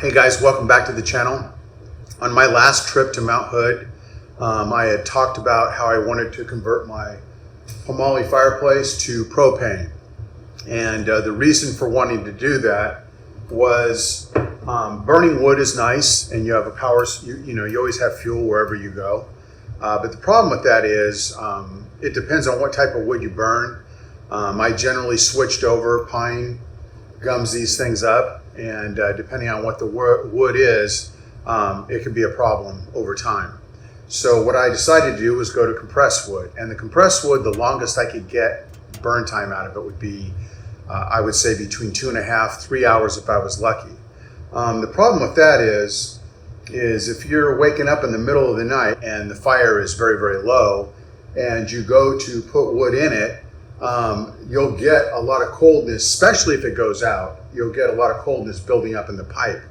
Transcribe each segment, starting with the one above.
Hey guys, welcome back to the channel. On my last trip to Mount Hood, I had talked about how I wanted to convert my Pomoly fireplace to propane. And the reason for wanting to do that was burning wood is nice and you have a power, you always have fuel wherever you go. But the problem with that is it depends on what type of wood you burn. I generally switched over. Pine gums these things up, and depending on what the wood is, it can be a problem over time. So what I decided to do was go to compressed wood, and the compressed wood, the longest I could get burn time out of it would be, I would say between 2.5 to 3 hours if I was lucky. The problem with that is if you're waking up in the middle of the night and the fire is very, very low and you go to put wood in it, you'll get a lot of coldness, especially if it goes out. You'll get a lot of coldness building up in the pipe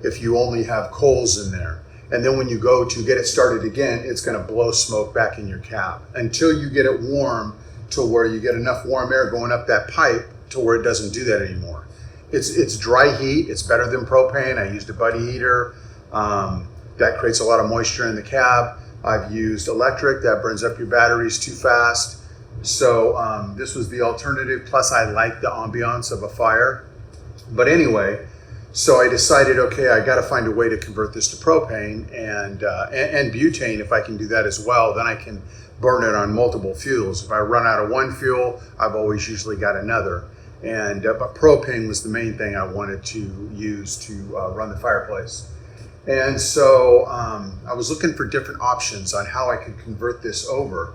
if you only have coals in there. And then when you go to get it started again, it's going to blow smoke back in your cab until you get it warm to where you get enough warm air going up that pipe to where it doesn't do that anymore. It's dry heat. It's better than propane. I used a buddy heater. That creates a lot of moisture in the cab. I've used electric. That burns up your batteries too fast. So this was the alternative. Plus I like the ambiance of a fire. But anyway, so I decided, okay, I got to find a way to convert this to propane and butane. If I can do that as well, then I can burn it on multiple fuels. If I run out of one fuel, I've always usually got another. And but propane was the main thing I wanted to use to run the fireplace. And so I was looking for different options on how I could convert this over.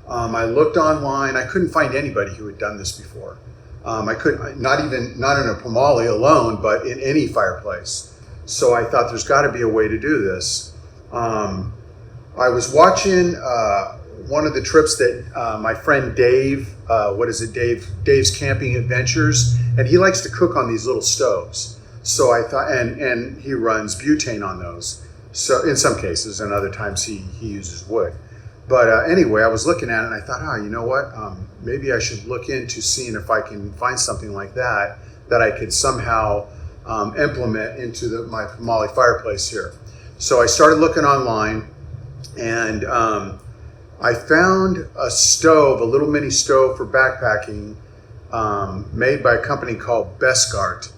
I looked online. I couldn't find anybody who had done this before. I couldn't, not in a Pomoly alone, but in any fireplace. So I thought there's got to be a way to do this. I was watching one of the trips that my friend Dave, Dave's Camping Adventures, and he likes to cook on these little stoves. So I thought, and he runs butane on those. So in some cases, and other times he uses wood. But anyway, I was looking at it and I thought, you know what? Maybe I should look into seeing if I can find something like that I could somehow implement into my Pomoly fireplace here. So I started looking online, and I found a stove, a little mini stove for backpacking, made by a company called Backcountry.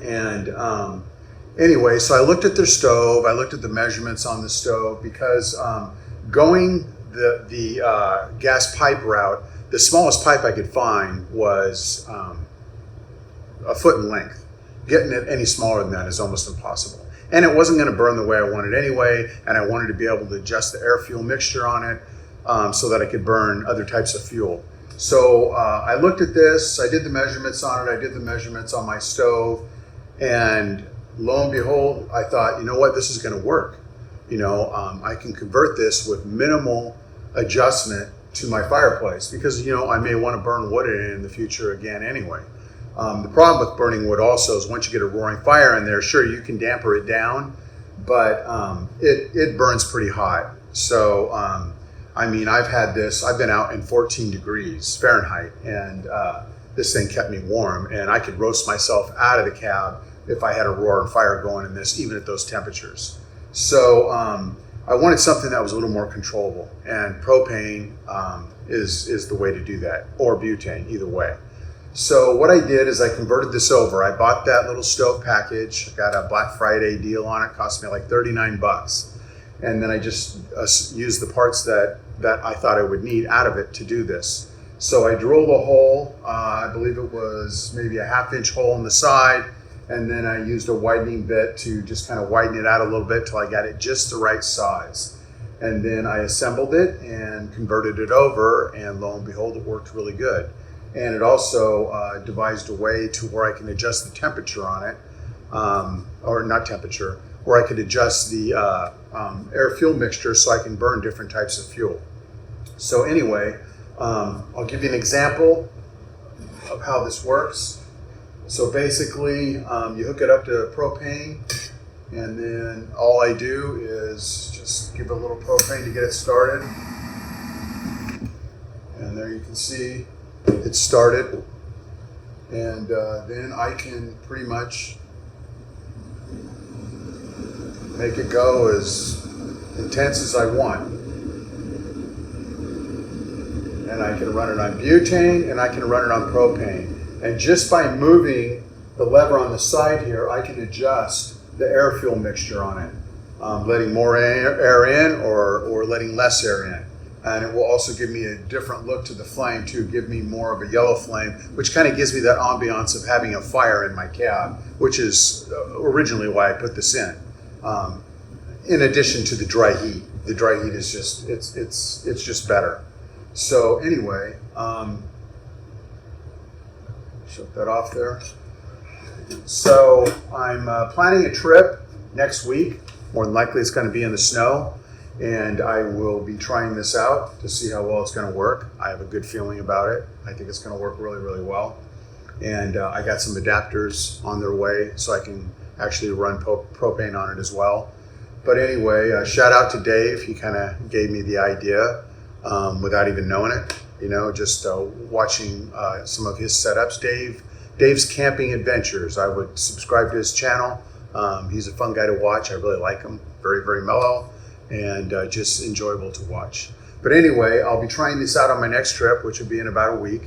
And anyway, so I looked at their stove. I looked at the measurements on the stove because going the gas pipe route, the smallest pipe I could find was 1 foot in length. Getting it any smaller than that is almost impossible. And it wasn't going to burn the way I wanted anyway, and I wanted to be able to adjust the air-fuel mixture on it so that I could burn other types of fuel. So I looked at this, I did the measurements on it, I did the measurements on my stove, and lo and behold, I thought, you know what, this is going to work. I can convert this with minimal adjustment to my fireplace because, I may want to burn wood in the future again anyway. The problem with burning wood also is once you get a roaring fire in there, sure, you can damper it down, but it burns pretty hot. So, I've been out in 14 degrees Fahrenheit, and this thing kept me warm, and I could roast myself out of the cab if I had a roaring fire going in this, even at those temperatures. So I wanted something that was a little more controllable, and propane is the way to do that, or butane, either way. So what I did is I converted this over. I bought that little stove package. I got a Black Friday deal on it. Cost me like 39 bucks. And then I just used the parts that I thought I would need out of it to do this. So I drilled a hole. I believe it was maybe a 1/2 inch hole in the side. And then I used a widening bit to just kind of widen it out a little bit till I got it just the right size. And then I assembled it and converted it over, and lo and behold, it worked really good. And it also devised a way to where I can adjust the temperature on it, or not temperature, where I could adjust the air-fuel mixture so I can burn different types of fuel. So anyway, I'll give you an example of how this works. So basically, you hook it up to propane, and then all I do is just give it a little propane to get it started. And there you can see it started. And then I can pretty much make it go as intense as I want. And I can run it on butane and I can run it on propane. And just by moving the lever on the side here, I can adjust the air fuel mixture on it, letting more air in or letting less air in. And it will also give me a different look to the flame too, give me more of a yellow flame, which kind of gives me that ambiance of having a fire in my cab, which is originally why I put this in addition to the dry heat. The dry heat is just, it's just better. So anyway, shut that off there. So I'm planning a trip next week. More than likely it's going to be in the snow, and I will be trying this out to see how well it's going to work. I have a good feeling about it. I think it's going to work really, really well. And I got some adapters on their way so I can actually run propane on it as well. But anyway, shout out to Dave. He kind of gave me the idea without even knowing it, you know, just watching some of his setups. Dave's Camping Adventures. I would subscribe to his channel. He's a fun guy to watch. I really like him. Very, very mellow and just enjoyable to watch. But anyway, I'll be trying this out on my next trip, which will be in about a week.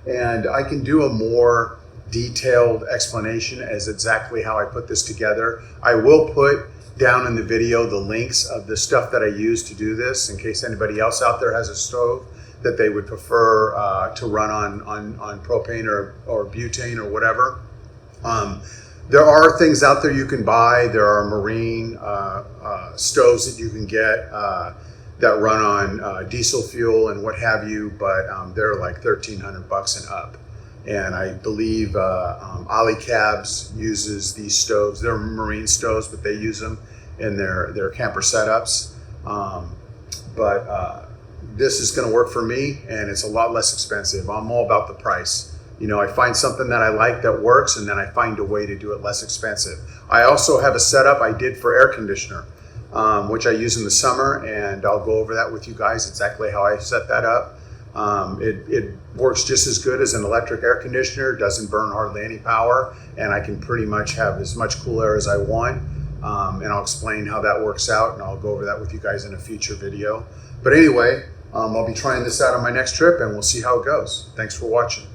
And I can do a more detailed explanation as exactly how I put this together. I will put down in the video the links of the stuff that I use to do this, in case anybody else out there has a stove that they would prefer to run on propane or butane or whatever. There are things out there you can buy. There are marine stoves that you can get that run on diesel fuel and what have you, but they're like $1,300 and up. And I believe Ollie Cabs uses these stoves. They're marine stoves, but they use them in their camper setups. But this is going to work for me, and it's a lot less expensive. I'm all about the price. You know, I find something that I like that works, and then I find a way to do it less expensive. I also have a setup I did for air conditioner, which I use in the summer, and I'll go over that with you guys, exactly how I set that up. It works just as good as an electric air conditioner, doesn't burn hardly any power, and I can pretty much have as much cool air as I want. And I'll explain how that works out, and I'll go over that with you guys in a future video. But anyway, I'll be trying this out on my next trip, and we'll see how it goes. Thanks for watching.